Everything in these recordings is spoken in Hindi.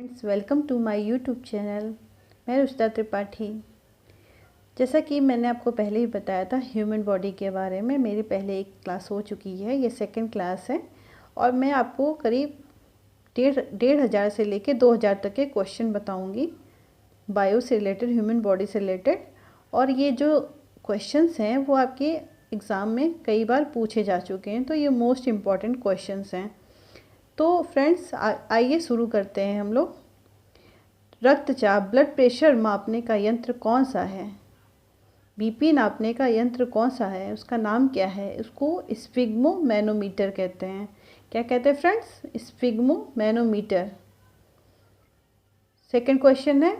Friends, welcome to my YouTube channel. मैं रुचिता त्रिपाठी। जैसा कि मैंने आपको पहले ही बताया था ह्यूमन बॉडी के बारे में, मेरी पहले एक क्लास हो चुकी है, ये सेकंड क्लास है और मैं आपको करीब डेढ़ हज़ार से लेके 2000 तक के क्वेश्चन बताऊंगी बायो से रिलेटेड, ह्यूमन बॉडी से रिलेटेड। और ये जो क्वेश्चंस हैं वो आपके एग्ज़ाम में कई बार पूछे जा चुके हैं, तो ये मोस्ट इम्पॉर्टेंट क्वेश्चंस हैं। तो फ्रेंड्स आइए शुरू करते हैं हम लोग। रक्तचाप ब्लड प्रेशर मापने का यंत्र कौन सा है? बीपी नापने का यंत्र कौन सा है? उसका नाम क्या है? उसको स्फिग्मोमैनोमीटर कहते हैं। क्या कहते हैं फ्रेंड्स? स्फिग्मोमैनोमीटर। सेकंड क्वेश्चन है,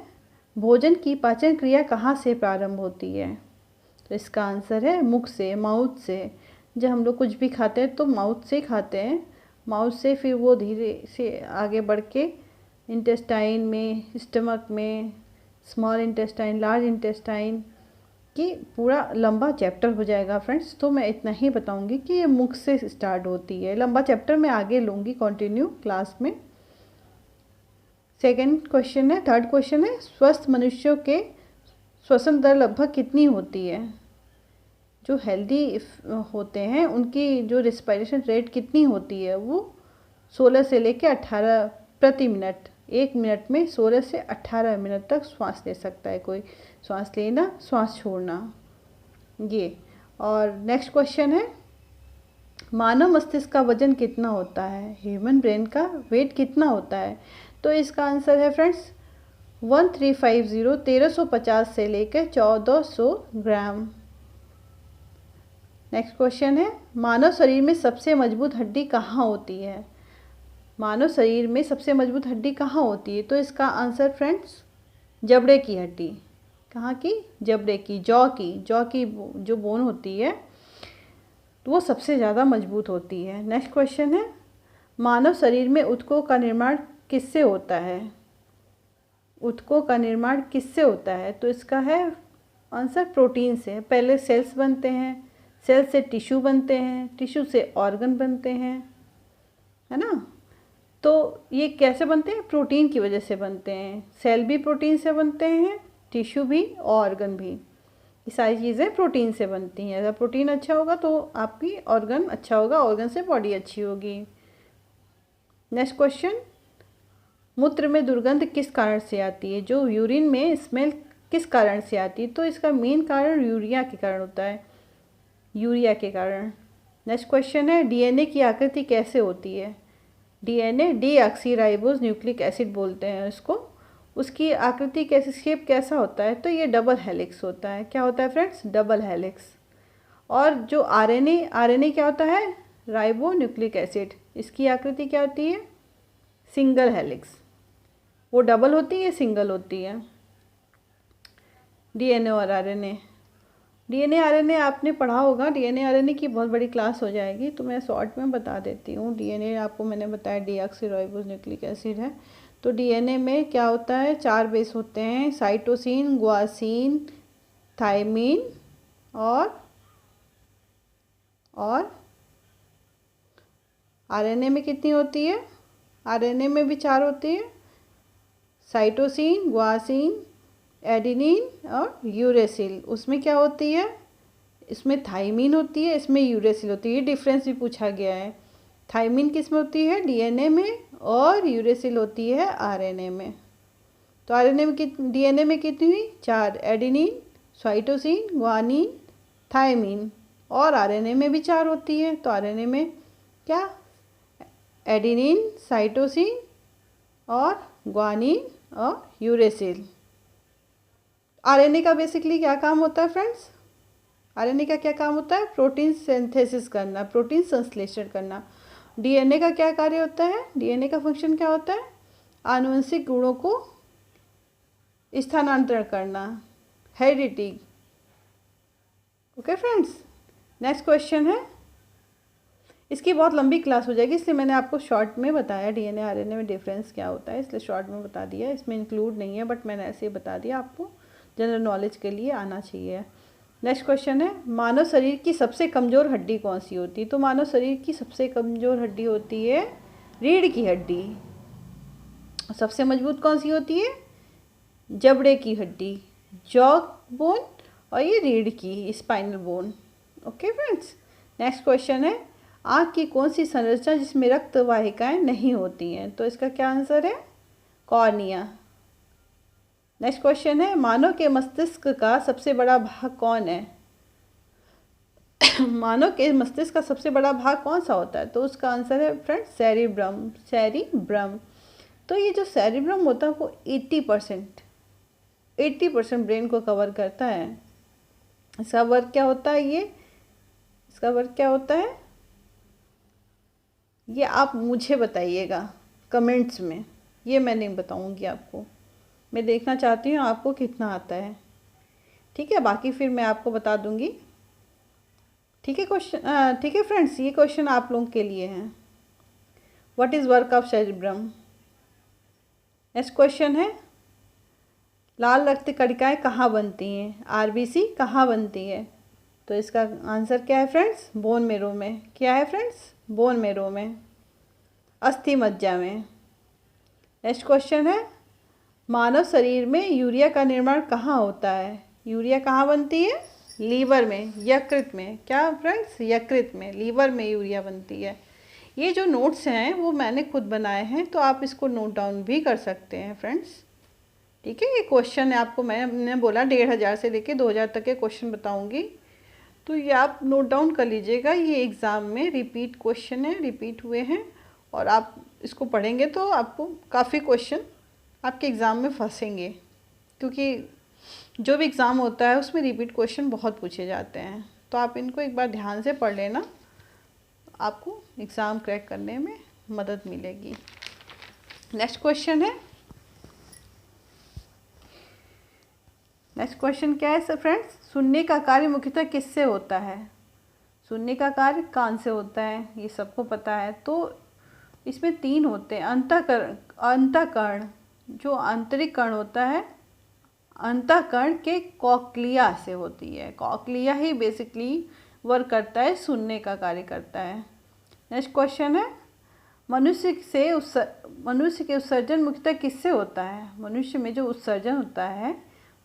भोजन की पाचन क्रिया कहाँ से प्रारंभ होती है? तो इसका आंसर है मुख से, माउथ से। जब हम लोग कुछ भी खाते हैं तो माउथ से खाते हैं, माउथ से फिर वो धीरे से आगे बढ़ के इंटेस्टाइन में, स्टमक में, स्मॉल इंटेस्टाइन, लार्ज इंटेस्टाइन की पूरा लंबा चैप्टर हो जाएगा फ्रेंड्स। तो मैं इतना ही बताऊंगी कि ये मुख से स्टार्ट होती है। लंबा चैप्टर मैं आगे लूँगी कंटिन्यू क्लास में। सेकंड क्वेश्चन है, थर्ड क्वेश्चन है, स्वस्थ मनुष्यों के श्वसन दर लगभग कितनी होती है? जो हेल्दी होते हैं उनकी जो रेस्पिरेशन रेट कितनी होती है? वो 16 से लेकर 18 प्रति मिनट। 1 मिनट में 16 से 18 मिनट तक श्वास ले सकता है कोई। श्वास लेना, श्वास छोड़ना, ये। और नेक्स्ट क्वेश्चन है, मानव मस्तिष्क का वजन कितना होता है? ह्यूमन ब्रेन का वेट कितना होता है? तो इसका आंसर है फ्रेंड्स 1350, 1350 से लेकर 1400 ग्राम। नेक्स्ट क्वेश्चन है, मानव शरीर में सबसे मजबूत हड्डी कहाँ होती है? मानव शरीर में सबसे मजबूत हड्डी कहाँ होती है? तो इसका आंसर फ्रेंड्स जबड़े की हड्डी। कहाँ की? जबड़े की, जॉ की जो बोन होती है तो वो सबसे ज़्यादा मजबूत होती है। नेक्स्ट क्वेश्चन है, मानव शरीर में ऊतकों का निर्माण किससे होता है? ऊतकों का निर्माण किससे होता है? तो इसका है आंसर प्रोटीन से। पहले सेल्स बनते हैं, सेल से टिश्यू बनते हैं, टिश्यू से ऑर्गन बनते हैं, है ना। तो ये कैसे बनते हैं? प्रोटीन की वजह से बनते हैं। सेल भी प्रोटीन से बनते हैं, टिश्यू भी, ऑर्गन भी। ये सारी चीज़ें प्रोटीन से बनती हैं। अगर प्रोटीन अच्छा होगा तो आपकी ऑर्गन अच्छा होगा, ऑर्गन से बॉडी अच्छी होगी। नेक्स्ट क्वेश्चन, मूत्र में दुर्गंध किस कारण से आती है? जो यूरिन में स्मेल किस कारण से आती है? तो इसका मेन कारण यूरिया के कारण होता है, यूरिया के कारण। नेक्स्ट क्वेश्चन है, डीएनए की आकृति कैसे होती है? डीएनए डीऑक्सीराइबोज न्यूक्लिक एसिड बोलते हैं इसको। उसकी आकृति कैसे, शेप कैसा होता है? तो ये डबल हेलिक्स होता है। क्या होता है फ्रेंड्स? Double helix. और जो आरएनए क्या होता है? Ribo nucleic acid. इसकी आकृति क्या होती है? Single helix. वो डबल होती है, सिंगल होती है। डीएनए और आरएनए, डीएनए आरएनए आपने पढ़ा होगा। डीएनए आरएनए की बहुत बड़ी क्लास हो जाएगी, तो मैं शॉर्ट में बता देती हूँ। डीएनए आपको मैंने बताया डीऑक्सीराइबोज न्यूक्लिक एसिड है। तो डीएनए में क्या होता है? 4 बेस होते हैं, साइटोसिन, गुआसिन, थायमिन और आरएनए में कितनी होती है? आरएनए में भी 4 होती है, साइटोसिन, गुआसिन, एडेनिन और यूरेसिल। उसमें क्या होती है? इसमें थायमिन होती है, इसमें यूरेसिल होती है। ये डिफरेंस भी पूछा गया है। थायमिन किस में होती है? डीएनए में, और यूरेसिल होती है आरएनए में। तो आरएनए में डीएनए में कितनी हुई? 4, एडेनिन, साइटोसिन, गुआनिन, थायमिन। और आरएनए में भी 4 होती है। तो आरएनए में क्या? एडेनिन, साइटोसिन और गुआनिन और यूरेसिल। आरएनए का बेसिकली क्या काम होता है फ्रेंड्स? आरएनए का क्या काम होता है? प्रोटीन सिंथेसिस करना, प्रोटीन संश्लेषण करना। डीएनए का क्या कार्य होता है? डीएनए का फंक्शन क्या होता है? आनुवंशिक गुणों को स्थानांतरण करना, heredity. Okay friends. Next question है, इसकी बहुत लंबी क्लास हो जाएगी इसलिए मैंने आपको शॉर्ट में बताया डीएनए आरएनए में डिफरेंस क्या होता है, इसलिए शॉर्ट में बता दिया। इसमें इंक्लूड नहीं है, बट मैंने ऐसे ही बता दिया, आपको जनरल नॉलेज के लिए आना चाहिए। नेक्स्ट क्वेश्चन है, मानव शरीर की सबसे कमज़ोर हड्डी कौन सी होती है? तो मानव शरीर की सबसे कमज़ोर हड्डी होती है रीढ़ की हड्डी। सबसे मजबूत कौन सी होती है? जबड़े की हड्डी, जॉ बोन, और ये रीढ़ की spinal bone. Okay friends, next question है, आँख की कौन सी संरचना जिसमें रक्त वाहिकाएं नहीं होती हैं? तो इसका क्या आंसर है? कॉर्निया। नेक्स्ट क्वेश्चन है, मानव के मस्तिष्क का सबसे बड़ा भाग कौन है? मानव के मस्तिष्क का सबसे बड़ा भाग कौन सा होता है? तो उसका आंसर है फ्रेंड्स सेरिब्रम, सेरिब्रम। तो ये जो सेरिब्रम होता है वो 80% ब्रेन को कवर करता है। इसका वर्क क्या होता है? इसका वर्क क्या होता है ये आप मुझे बताइएगा कमेंट्स में, ये मैं नहीं बताऊंगी आपको। मैं देखना चाहती हूँ आपको कितना आता है, ठीक है? बाकी फिर मैं आपको बता दूंगी, ठीक है? ठीक है फ्रेंड्स, ये क्वेश्चन आप लोगों के लिए हैं। What is work of cerebrum? Next question है, लाल रक्त कणिकाएं कहाँ बनती हैं? आरबीसी कहाँ बनती है? तो इसका आंसर क्या है फ्रेंड्स? बोन मेरो में। क्या है फ्रेंड्स? बोन मेरो में, अस्थि मज्जा में। नेक्स्ट क्वेश्चन है, मानव शरीर में यूरिया का निर्माण कहाँ होता है? यूरिया कहाँ बनती है? लीवर में, यकृत में। क्या फ्रेंड्स? यकृत में, लीवर में यूरिया बनती है। ये जो नोट्स हैं वो मैंने खुद बनाए हैं, तो आप इसको नोट डाउन भी कर सकते हैं फ्रेंड्स, ठीक है? ये क्वेश्चन है, आपको मैंने बोला 1500 से लेके 2000 तक के क्वेश्चन बताऊंगी, तो ये आप नोट डाउन कर लीजिएगा। ये एग्ज़ाम में रिपीट क्वेश्चन है, रिपीट हुए हैं, और आप इसको पढ़ेंगे तो आपको काफ़ी क्वेश्चन आपके एग्ज़ाम में फंसेंगे, क्योंकि जो भी एग्ज़ाम होता है उसमें रिपीट क्वेश्चन बहुत पूछे जाते हैं। तो आप इनको एक बार ध्यान से पढ़ लेना, आपको एग्ज़ाम क्रैक करने में मदद मिलेगी। नेक्स्ट क्वेश्चन है, नेक्स्ट क्वेश्चन क्या है सर फ्रेंड्स? सुनने का कार्य मुख्यतः किससे होता है? सुनने का कार्य कान से होता है, ये सबको पता है। तो इसमें 3 होते हैं, अंतःकरण, जो आंतरिक कर्ण होता है, अंतःकरण के कॉक्लिया से होती है। कॉक्लिया ही बेसिकली वर्क करता है, सुनने का कार्य करता है। नेक्स्ट क्वेश्चन है, मनुष्य के उत्सर्जन मुख्यतः किससे होता है? मनुष्य में जो उत्सर्जन होता है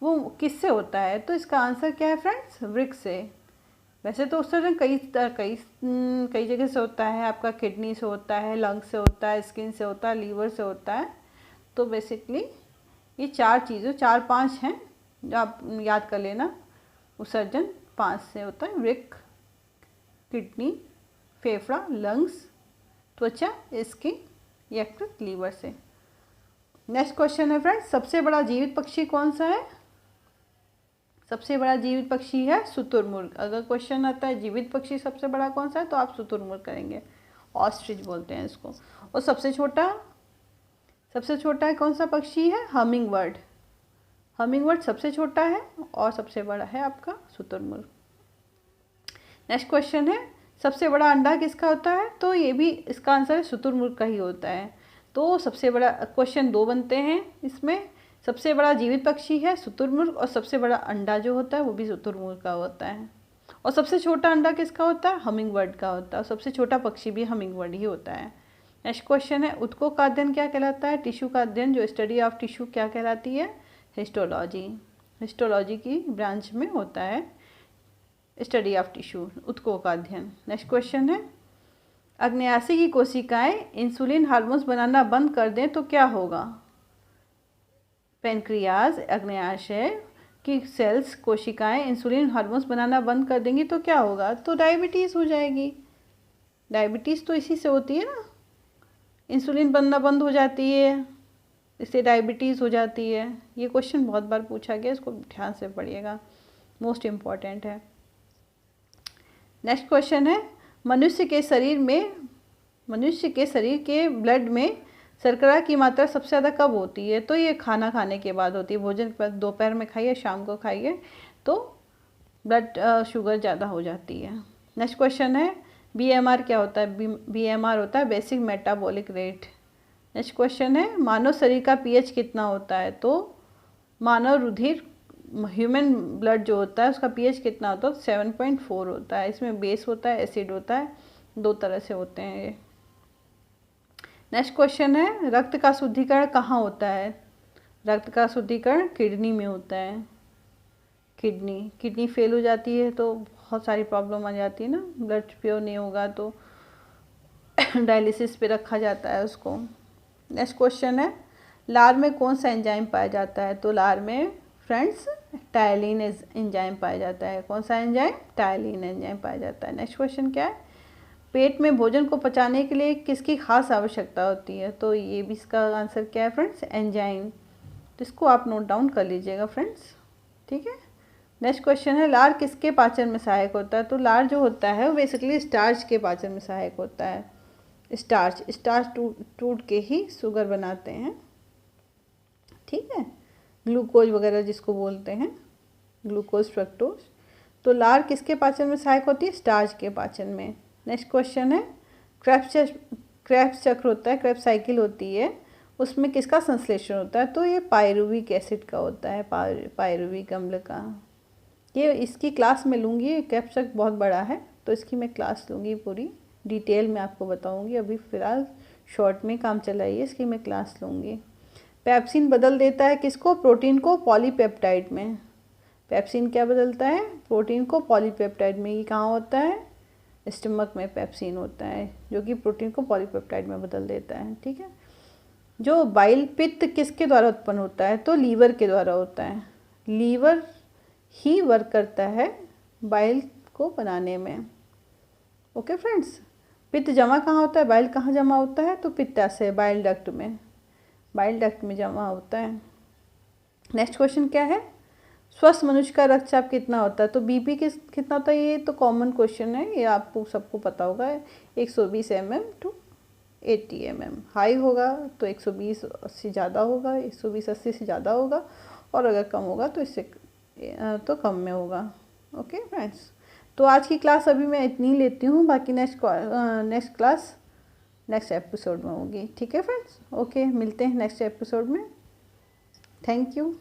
वो किससे होता है? तो इसका आंसर क्या है फ्रेंड्स? वृक्क से। वैसे तो उत्सर्जन कई जगह से होता है, आपका किडनी से होता है, लंग से होता है, स्किन से होता है, लीवर से होता है। तो बेसिकली ये 4-5 हैं जो आप याद कर लेना। उत्सर्जन 5 से होता है, वृक्क, किडनी, फेफड़ा, लंग्स, त्वचा, स्किन, यकृत, लीवर से। नेक्स्ट क्वेश्चन है फ्रेंड्स, सबसे बड़ा जीवित पक्षी कौन सा है? सबसे बड़ा जीवित पक्षी है शुतुरमुर्ग। अगर क्वेश्चन आता है जीवित पक्षी सबसे बड़ा कौन सा है, तो आप शुतुरमुर्ग करेंगे, ऑस्ट्रिच बोलते हैं इसको। और सबसे छोटा है कौन सा पक्षी है? Humming bird. हमिंग बर्ड सबसे छोटा है, और सबसे बड़ा है आपका शुतुरमुर्ग। नेक्स्ट क्वेश्चन है, सबसे बड़ा अंडा किसका होता है? तो ये भी इसका आंसर शुतुरमुर्ग का ही होता है। तो सबसे बड़ा, क्वेश्चन 2 बनते हैं इसमें। सबसे बड़ा जीवित पक्षी है शुतुरमुर्ग, और सबसे बड़ा अंडा जो होता है वो भी शुतुरमुर्ग का होता है। और सबसे छोटा अंडा किसका होता है? हमिंग बर्ड का होता है। और सबसे छोटा पक्षी भी हमिंग बर्ड ही होता है। नेक्स्ट क्वेश्चन है, ऊतकों का अध्ययन क्या कहलाता है? टिश्यू का अध्ययन, जो स्टडी ऑफ टिश्यू क्या कहलाती है? हिस्टोलॉजी। हिस्टोलॉजी की ब्रांच में होता है स्टडी ऑफ टिश्यू, ऊतकों का अध्ययन। नेक्स्ट क्वेश्चन है, अग्न्याशय की कोशिकाएं इंसुलिन हार्मोन्स बनाना बंद कर दें तो क्या होगा? पेनक्रियाज, अग्न्याशय की सेल्स, कोशिकाएं इंसुलिन हार्मोन्स बनाना बंद कर देंगी तो क्या होगा? तो डायबिटीज़ हो जाएगी। डायबिटीज़ तो इसी से होती है ना, इंसुलिन बनना बंद हो जाती है, इससे डायबिटीज़ हो जाती है। ये क्वेश्चन बहुत बार पूछा गया, इसको ध्यान से पढ़िएगा, मोस्ट इम्पॉर्टेंट है। नेक्स्ट क्वेश्चन है, मनुष्य के शरीर के ब्लड में शर्करा की मात्रा सबसे ज़्यादा कब होती है? तो ये खाना खाने के बाद होती है। भोजन के बाद दोपहर में खाइए, शाम को खाइए, तो ब्लड शुगर ज़्यादा हो जाती है। नेक्स्ट क्वेश्चन है, BMR क्या होता है? BMR होता है basic metabolic rate. Next question है, मानव शरीर का pH कितना होता है? तो मानव रुधिर, ह्यूमन ब्लड जो होता है उसका pH कितना होता है? 7.4 होता है। इसमें बेस होता है, एसिड होता है, 2 तरह से होते हैं ये। नेक्स्ट क्वेश्चन है, रक्त का शुद्धिकरण कहाँ होता है? रक्त का शुद्धिकरण किडनी में होता है। किडनी फेल हो जाती है तो बहुत सारी प्रॉब्लम आ जाती है ना, ब्लड प्योर नहीं होगा तो डायलिसिस पे रखा जाता है उसको। नेक्स्ट क्वेश्चन है, लार में कौन सा एंजाइम पाया जाता है? तो लार में फ्रेंड्स टायलिन एंजाइम पाया जाता है। कौन सा एंजाइम? टायलिन एंजाइम पाया जाता है। नेक्स्ट क्वेश्चन क्या है, पेट में भोजन को पचाने के लिए किसकी खास आवश्यकता होती है? तो ये भी इसका आंसर क्या है फ्रेंड्स? एंजाइम। तो इसको आप नोट डाउन कर लीजिएगा फ्रेंड्स, ठीक है। नेक्स्ट क्वेश्चन है, लार किसके पाचन में सहायक होता है? तो लार जो होता है वो बेसिकली स्टार्च के पाचन में सहायक होता है। स्टार्च टूट के ही शुगर बनाते हैं, ठीक है, ग्लूकोज वगैरह जिसको बोलते हैं, ग्लूकोज फ्रक्टोज। तो लार किसके पाचन में सहायक होती है? स्टार्च के पाचन में। नेक्स्ट क्वेश्चन है, क्रेब्स चक्र होता है, क्रेब्स साइकिल होती है, उसमें किसका संश्लेषण होता है? तो ये पायरुविक एसिड का होता है, पायरुविक अम्ल का। ये इसकी क्लास में लूँगी, क्रेब्स चक्र बहुत बड़ा है तो इसकी मैं क्लास लूँगी, पूरी डिटेल में आपको बताऊँगी। अभी फ़िलहाल शॉर्ट में काम चलाइए, इसकी मैं क्लास लूँगी। पेप्सिन बदल देता है किसको? प्रोटीन को पॉलीपेप्टाइड में। पेप्सिन क्या बदलता है? प्रोटीन को पॉलीपेप्टाइड में। ये कहाँ होता है? स्टमक में पेप्सिन होता है जो कि प्रोटीन को पॉलीपेप्टाइड में बदल देता है, ठीक है। जो बाइल पित्त किसके द्वारा उत्पन्न होता है? तो लीवर के द्वारा होता है। लीवर ही वर्क करता है बाइल को बनाने में। ओके फ्रेंड्स, पित्त जमा कहाँ होता है? बाइल कहाँ जमा होता है? तो पित्ताशय, बाइल डक्ट में, बाइल डक्ट में जमा होता है। नेक्स्ट क्वेश्चन क्या है, स्वस्थ मनुष्य का रक्तचाप कितना होता है? तो बीपी कितना होता है? ये तो कॉमन क्वेश्चन है, ये आपको सबको पता होगा। 120 mm टू 80 mm। हाई होगा तो 120 से ज़्यादा होगा, 120 80 से ज़्यादा होगा, और अगर कम होगा तो इससे तो कम में होगा। ओके फ्रेंड्स, तो आज की क्लास अभी मैं इतनी लेती हूँ, बाकी नेक्स्ट क्लास नेक्स्ट एपिसोड में होगी, ठीक है फ्रेंड्स। ओके, मिलते हैं नेक्स्ट एपिसोड में। Thank you.